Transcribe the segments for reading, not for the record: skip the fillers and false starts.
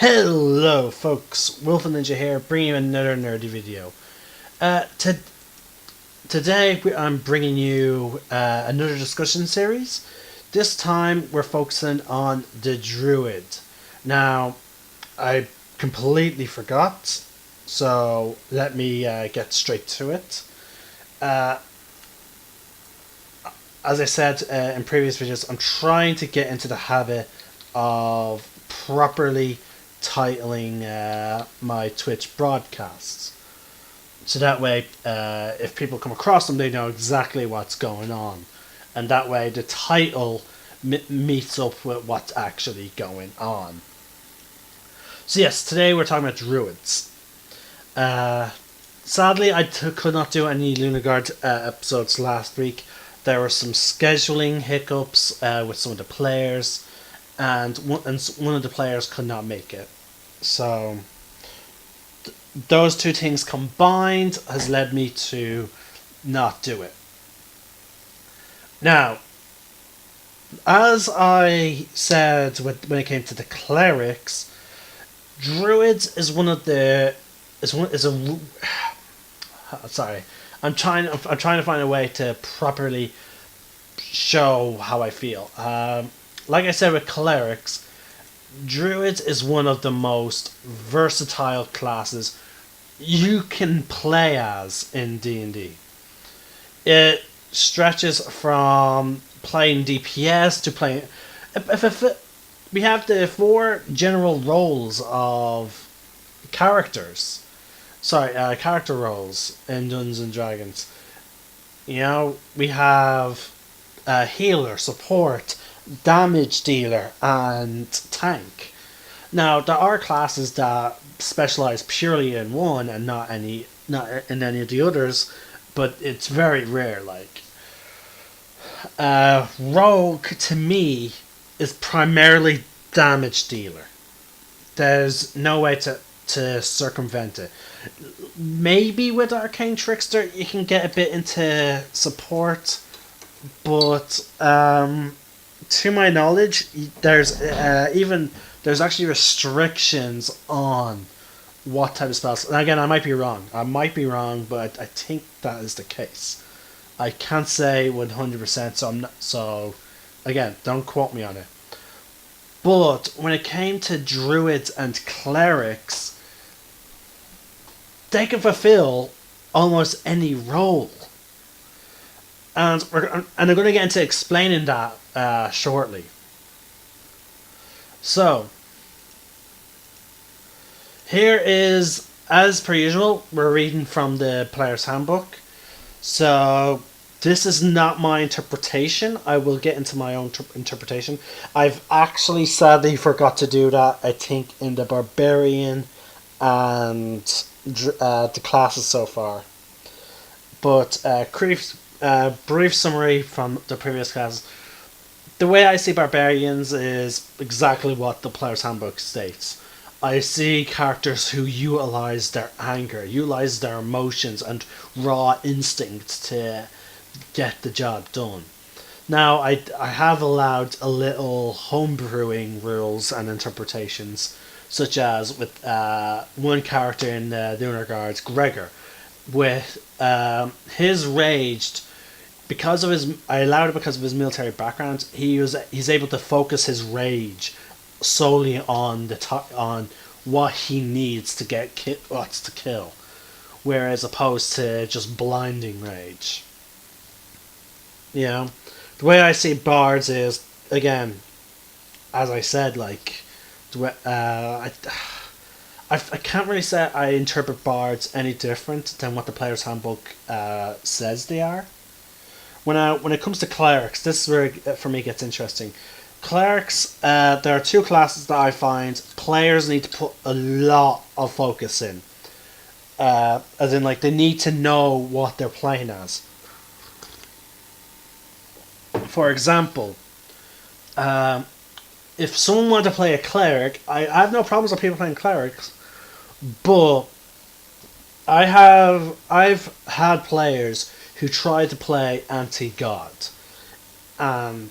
Hello folks, Wolf and Ninja here, bringing you another nerdy video. Today I'm bringing you another discussion series. This time we're focusing on the Druid. Now, I completely forgot, so let me get straight to it. As I said in previous videos, I'm trying to get into the habit of properly titling my Twitch broadcasts, so that way if people come across them, they know exactly what's going on, and that way the title meets up with what's actually going on. So yes, today we're talking about Druids. Sadly, I could not do any Lunagard episodes last week. There were some scheduling hiccups with some of the players, and one of the players could not make it. So those two things combined has led me to not do it. Now, as I said when it came to the clerics, Druids is one of the sorry, I'm trying to find a way to properly show how I feel. Like I said with clerics, Druids is one of the most versatile classes you can play as in D&D. It stretches from playing DPS to playing. We have the 4 general roles of characters. Character roles in Dungeons and Dragons. You know, we have healer, support, damage dealer, and tank. Now, there are classes that specialize purely in one and not in any of the others, but it's very rare. Like, rogue to me is primarily damage dealer. There's no way to circumvent it. Maybe with Arcane Trickster you can get a bit into support, but to my knowledge, there's actually restrictions on what type of spells. And again, I might be wrong, but I think that is the case. I can't say 100%, so again, don't quote me on it. But when it came to Druids and Clerics, they can fulfill almost any role. And I'm going to get into explaining that shortly. So, here is, as per usual, we're reading from the Player's Handbook. So, this is not my interpretation. I will get into my own interpretation. I've actually sadly forgot to do that, I think, in the Barbarian and the classes so far. But brief summary from the previous classes. The way I see Barbarians is exactly what the Player's Handbook states. I see characters who utilize their anger, utilize their emotions and raw instincts to get the job done. Now, I have allowed a little homebrewing rules and interpretations, such as with one character in the Lunar Guards, Gregor, with his raged. I allowed it because of his military background. He's able to focus his rage solely on on what he needs to to kill, whereas opposed to just blinding rage. You know, the way I see bards is, again, as I said, like, I can't really say I interpret bards any different than what the Player's Handbook says they are. When it comes to clerics, this is where for me gets interesting. Clerics, there are 2 classes that I find players need to put a lot of focus in. As in, like, they need to know what they're playing as. For example, if someone wanted to play a cleric, I have no problems with people playing clerics, but I've had players who tried to play anti-god, and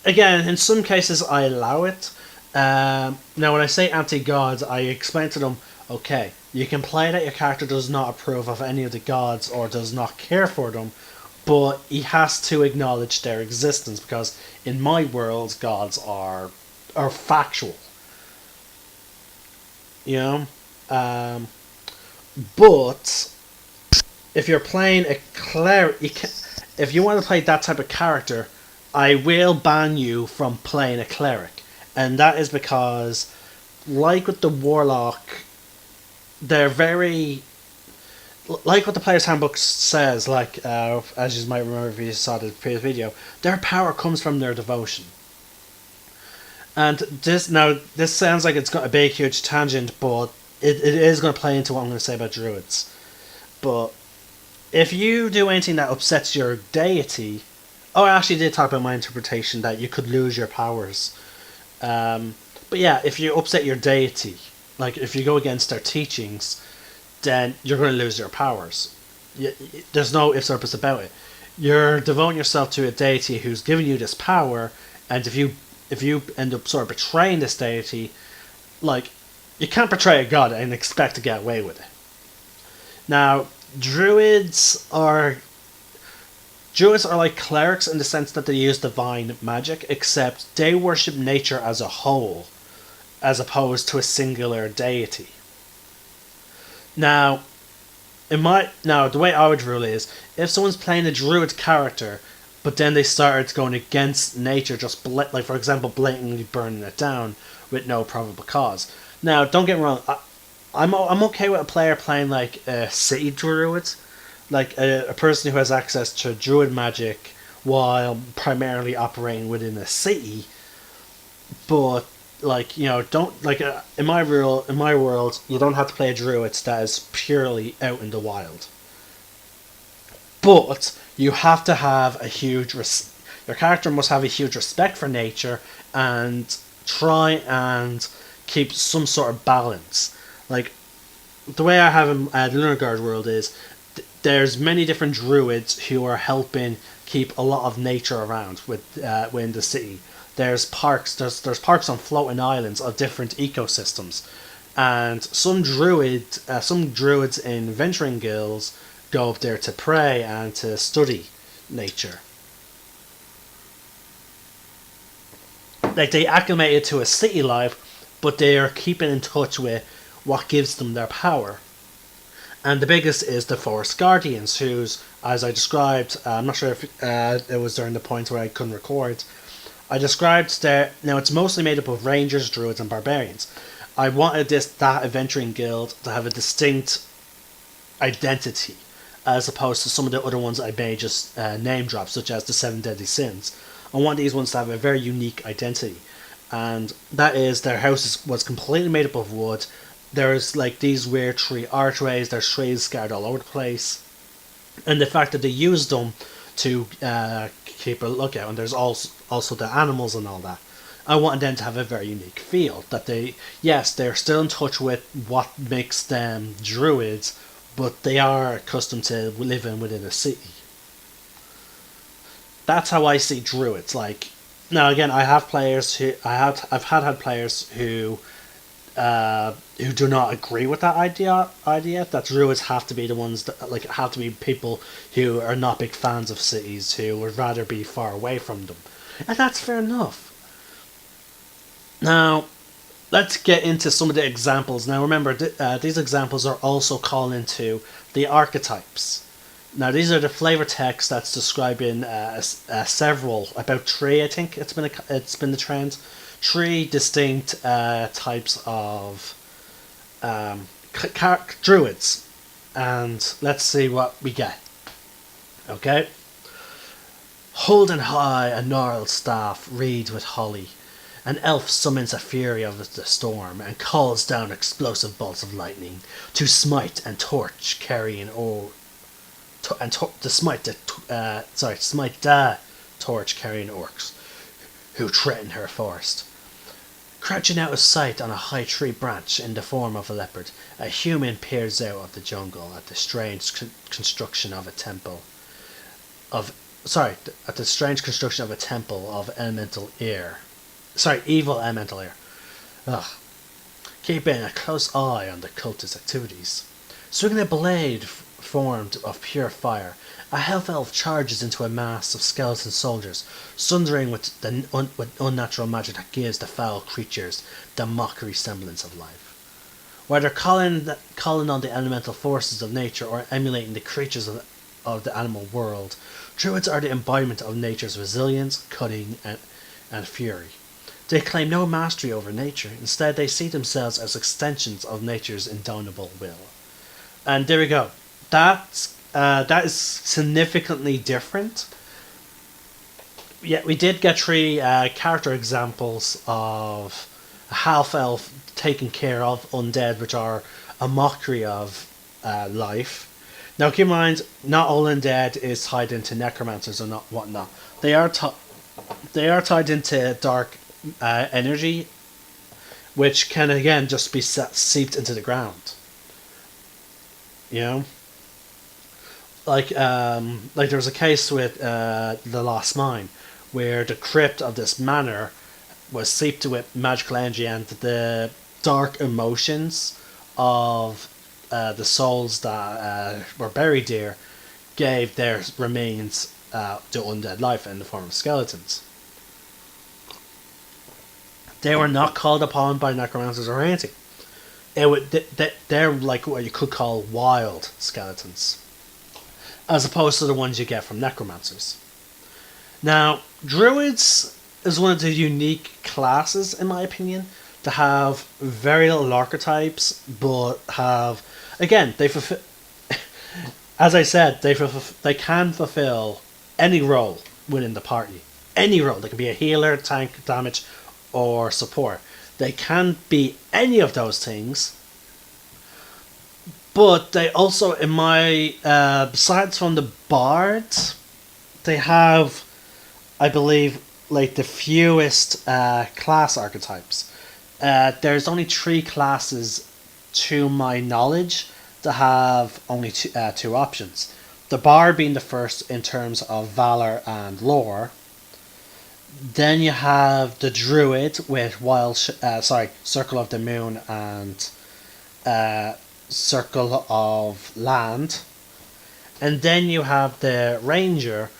again, in some cases I allow it. Now, when I say anti-gods, I explain to them, okay, you can play that your character does not approve of any of the gods or does not care for them, but he has to acknowledge their existence because in my world, gods are factual. You know, um, but if you're playing a cleric, if you want to play that type of character, I will ban you from playing a cleric, and that is because, like with the warlock, they're very like what the player's handbook says. Like as you might remember if you saw the previous video, their power comes from their devotion. And this sounds like it's got a big huge tangent, but it is going to play into what I'm going to say about druids. But if you do anything that upsets your deity, oh, I actually did talk about my interpretation that you could lose your powers. But yeah, if you upset your deity, like if you go against their teachings, then you're going to lose your powers. There's no ifs or buts about it. You're devoting yourself to a deity who's giving you this power, and if you end up sort of betraying this deity, like you can't betray a god and expect to get away with it. Now, Druids are like clerics in the sense that they use divine magic, except they worship nature as a whole, as opposed to a singular deity. Now, the way I would rule is, if someone's playing a druid character, but then they started going against nature, just like for example, blatantly burning it down with no probable cause. Now, don't get me wrong, I'm okay with a player playing like a city druid, like a person who has access to druid magic while primarily operating within a city. But like don't like in my world, you don't have to play a druid that is purely out in the wild. But you have to have your character must have a huge respect for nature and try and keep some sort of balance. Like the way I have in the Lunarguard world is there's many different druids who are helping keep a lot of nature around within the city. There's parks. There's parks on floating islands of different ecosystems, and some druids in venturing guilds go up there to pray and to study nature. Like they acclimated to a city life, but they are keeping in touch with what gives them their power. And the biggest is the Forest Guardians, whose, as I described, I'm not sure if it was during the point where I couldn't record, I described that now it's mostly made up of rangers, druids, and barbarians. I wanted that adventuring guild to have a distinct identity, as opposed to some of the other ones I may just name drop, such as the Seven Deadly Sins. I want these ones to have a very unique identity, and that is their house was completely made up of wood. There's like these weird tree archways, there's trees scattered all over the place, and the fact that they used them to keep a lookout, and there's also the animals and all that. I wanted them to have a very unique feel. That they're still in touch with what makes them druids, but they are accustomed to living within a city. That's how I see druids. Like now, again, I have players who I've had players who do not agree with that idea that druids have to be the ones that have to be people who are not big fans of cities, who would rather be far away from them, and that's fair enough. Now, let's get into some of the examples. Now, remember, these examples are also calling to the archetypes. Now, these are the flavor text that's describing several, about three, I think it's been the trend. Three distinct types of druids, and let's see what we get. Okay. Holding high a gnarled staff reeds with holly, an elf summons a fury of the storm and calls down explosive bolts of lightning to smite and torch carrying smite the torch carrying orcs who threaten her forest. Crouching out of sight on a high tree branch in the form of a leopard, a human peers out of the jungle at the strange construction of a temple of evil elemental air. Ugh. Keeping a close eye on the cultist activities. Swinging a blade formed of pure fire, a half-elf charges into a mass of skeleton soldiers, sundering with unnatural magic that gives the foul creatures the mockery semblance of life. Whether calling on the elemental forces of nature or emulating the creatures of the animal world, druids are the embodiment of nature's resilience, cunning, and fury. They claim no mastery over nature. Instead, they see themselves as extensions of nature's indomitable will. And there we go. That is significantly different. Yeah, we did get 3 character examples of a half-elf taking care of undead, which are a mockery of life. Now, keep in mind, not all undead is tied into necromancers or not whatnot. They are tied into dark energy, which can again just be seeped into the ground. You know, like there was a case with the Lost Mine, where the crypt of this manor was seeped with magical energy, and the dark emotions of the souls that were buried there gave their remains to undead life in the form of skeletons. They were not called upon by necromancers or anything. They're like what you could call wild skeletons, as opposed to the ones you get from necromancers. Now, druids is one of the unique classes, in my opinion, to have very little archetypes, but have, again, they fulfill. As I said, they can fulfill any role within the party. Any role. They can be a healer, tank, damage, or support. They can be any of those things, but they also, in my besides from the bard, they have, I believe, like the fewest class archetypes. There's only 3 classes, to my knowledge, that have only two options. The bard being the first in terms of valor and lore. Then you have the druid with Circle of the Moon and Circle of Land, and then you have the ranger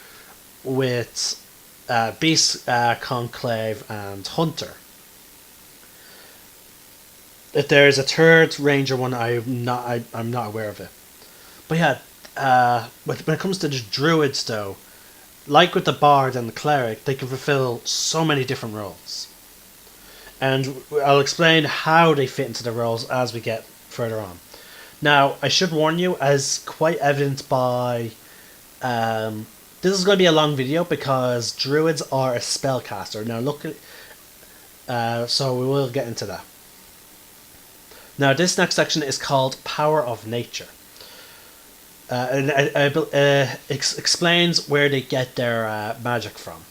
with Beast, Conclave, and Hunter. If there is a third ranger one, I'm not aware of it. But yeah, when it comes to the druids, though, like with the bard and the cleric, they can fulfill so many different roles. And I'll explain how they fit into the roles as we get further on. Now, I should warn you, as quite evident by... this is going to be a long video because druids are a spellcaster. Now look at... so we will get into that. Now, this next section is called Power of Nature. And it explains where they get their magic from.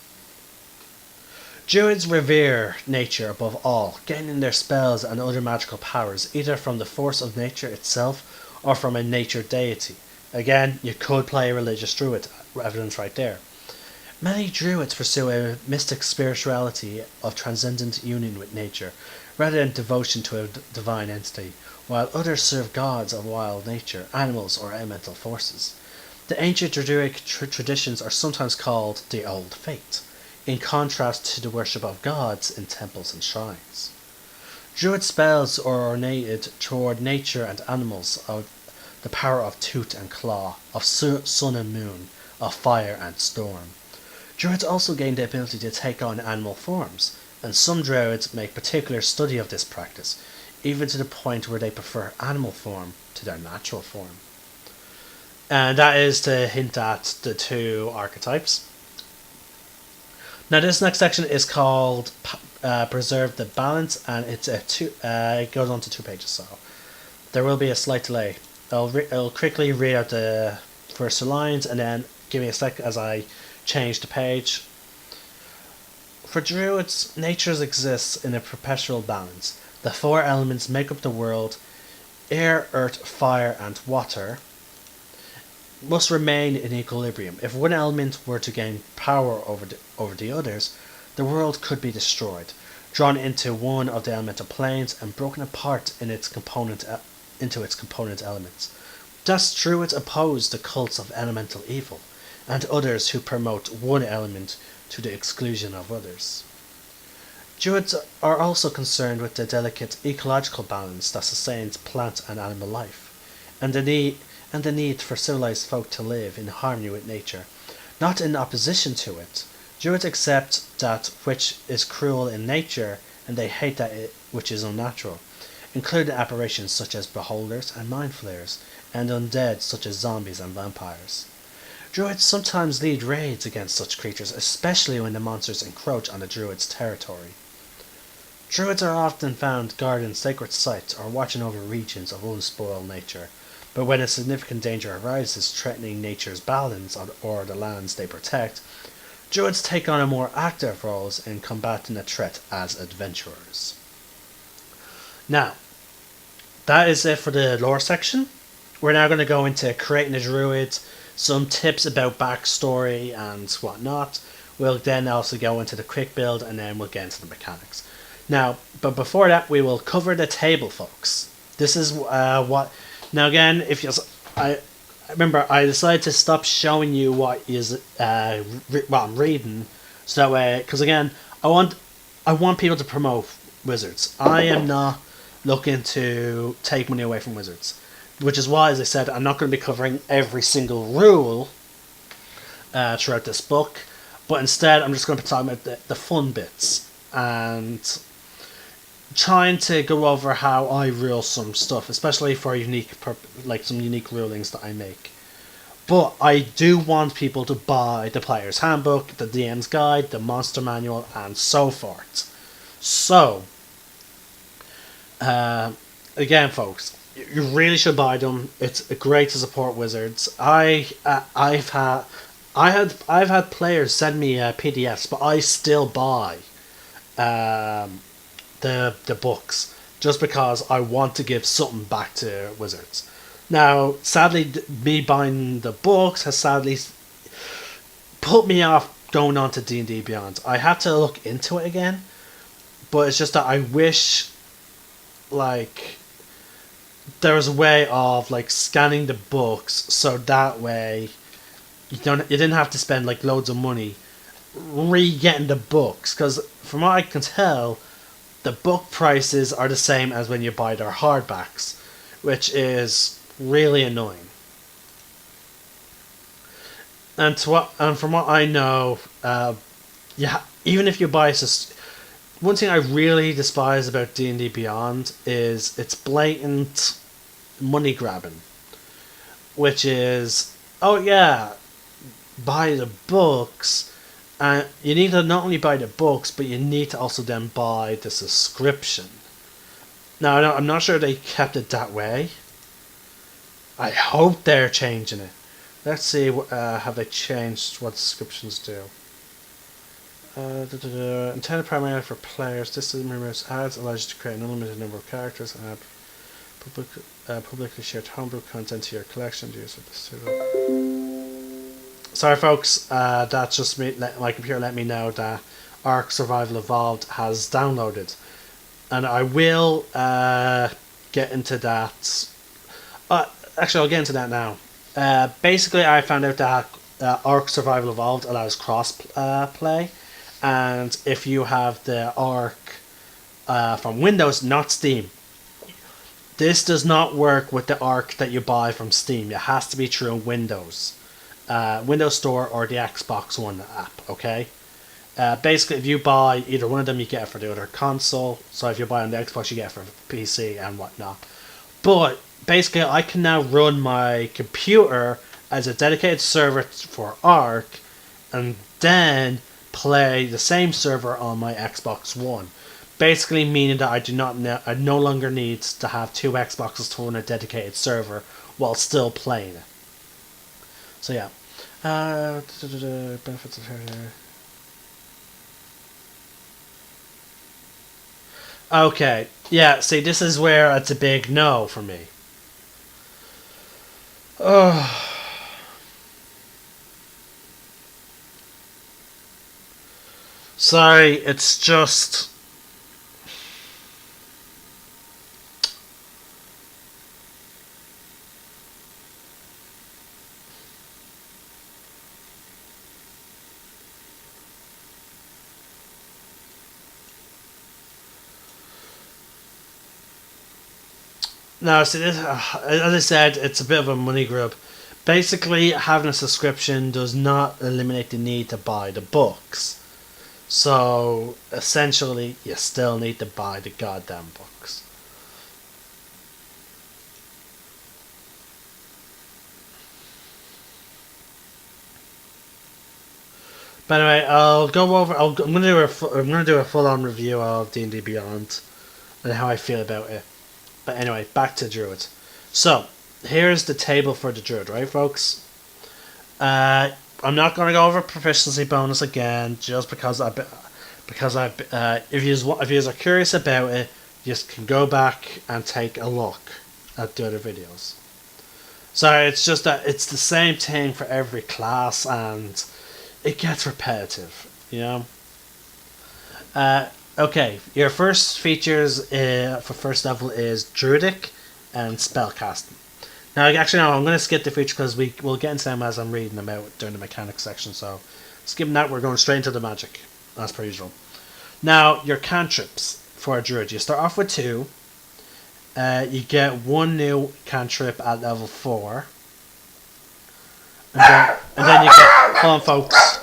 Druids revere nature above all, gaining their spells and other magical powers either from the force of nature itself or from a nature deity. Again, you could play a religious druid, evidence right there. Many druids pursue a mystic spirituality of transcendent union with nature, rather than devotion to a divine entity, while others serve gods of wild nature, animals, or elemental forces. The ancient druidic traditions are sometimes called the Old Faith, in contrast to the worship of gods in temples and shrines. Druid spells are ornated toward nature and animals, of the power of tooth and claw, of sun and moon, of fire and storm. Druids also gain the ability to take on animal forms, and some druids make particular study of this practice, even to the point where they prefer animal form to their natural form. And that is to hint at the 2 archetypes. Now, this next section is called Preserve the Balance, and it's it goes on to 2 pages, so there will be a slight delay. I'll quickly read out the first 2 lines, and then give me a sec as I change the page. For druids, nature exists in a perpetual balance. The 4 elements make up the world: air, earth, fire, and water must remain in equilibrium. If one element were to gain power over the others, the world could be destroyed. drawn into one of the elemental planes and broken apart in into its component elements. Thus, Druids oppose the cults of elemental evil and others who promote one element to the exclusion of others. Druids are also concerned with the delicate ecological balance that sustains plant and animal life, and the need for civilized folk to live in harmony with nature, not in opposition to it. Druids accept that which is cruel in nature, and they hate which is unnatural, including apparitions such as beholders and mind flayers, and undead such as zombies and vampires. Druids sometimes lead raids against such creatures, especially when the monsters encroach on the Druid's territory. Druids are often found guarding sacred sites or watching over regions of unspoiled nature, but when a significant danger arises threatening nature's balance or the lands they protect, Druids take on a more active roles in combating the threat as adventurers. Now, that is it for the lore section. We're now going to go into creating a Druid, some tips about backstory and whatnot. We'll then also go into the quick build, and then we'll get into the mechanics. Now, but before that, we will cover the table, folks. This is what. Now, again, if you, I remember, I decided to stop showing you what I'm reading, so that way, because again, I want people to promote Wizards. I am not looking to take money away from Wizards, which is why, as I said, I'm not going to be covering every single rule throughout this book, but instead, I'm just going to be talking about the fun bits and trying to go over how I rule some stuff, especially for some unique rulings that I make. But I do want people to buy the Player's Handbook, the DM's Guide, the Monster Manual, and so forth. So, again, folks, you really should buy them. It's great to support Wizards. I've had players send me PDFs, but I still buy the books just because I want to give something back to Wizards. Now, sadly, me buying the books has sadly put me off going on to D&D Beyond. I have to look into it again, but it's just that I wish there was a way of scanning the books so that way you didn't have to spend loads of money re-getting the books, because from what I can tell, the book prices are the same as when you buy their hardbacks, which is really annoying. And from what I know, even if you buy one thing I really despise about D&D Beyond is its blatant money grabbing, which is, oh yeah, buy the books. And you need to not only buy the books, but you need to also then buy the subscription. Now, I'm not sure they kept it that way. I hope they're changing it. Let's see, have they changed what subscriptions do? Intended primarily for players, this removes ads, allows you to create an unlimited number of characters and add publicly shared homebrew content to your collection to use with the Sorry, folks. That's just me. My computer let me know that Ark Survival Evolved has downloaded, and I will get into that. Actually, I'll get into that now. Basically, I found out that Ark Survival Evolved allows cross-play, and if you have the Ark from Windows, not Steam, this does not work with the Ark that you buy from Steam. It has to be through Windows. Windows Store or the Xbox One app, okay? Basically, if you buy either one of them, you get it for the other console. So if you buy on the Xbox, you get it for PC and whatnot. But basically, I can now run my computer as a dedicated server for Ark, and then play the same server on my Xbox One. Basically, meaning that I no longer need to have two Xboxes to run a dedicated server while still playing it. So yeah, benefits of here. Okay, yeah. See, this is where it's a big no for me. Oh, sorry. It's just No, see, this, as I said, it's a bit of a money grab. Basically, having a subscription does not eliminate the need to buy the books. So, essentially, you still need to buy the goddamn books. But anyway, I'll go over. I'm gonna do a full-on review of D&D Beyond and how I feel about it. But anyway, back to Druid. So here's the table for the Druid, right, folks? I'm not gonna go over proficiency bonus again, just because if you are curious about it, you just can go back and take a look at the other videos. So it's just that it's the same thing for every class, and it gets repetitive, you know. Okay, your first features for first level is Druidic and Spellcasting. Now, actually, no, I'm going to skip the feature because we'll get into them as I'm reading them out during the mechanics section. So, skipping that, we're going straight into the magic, as per usual. Now, your cantrips for a Druid. You start off with 2. You get 1 new cantrip at level 4. And then you get... Hold on, folks.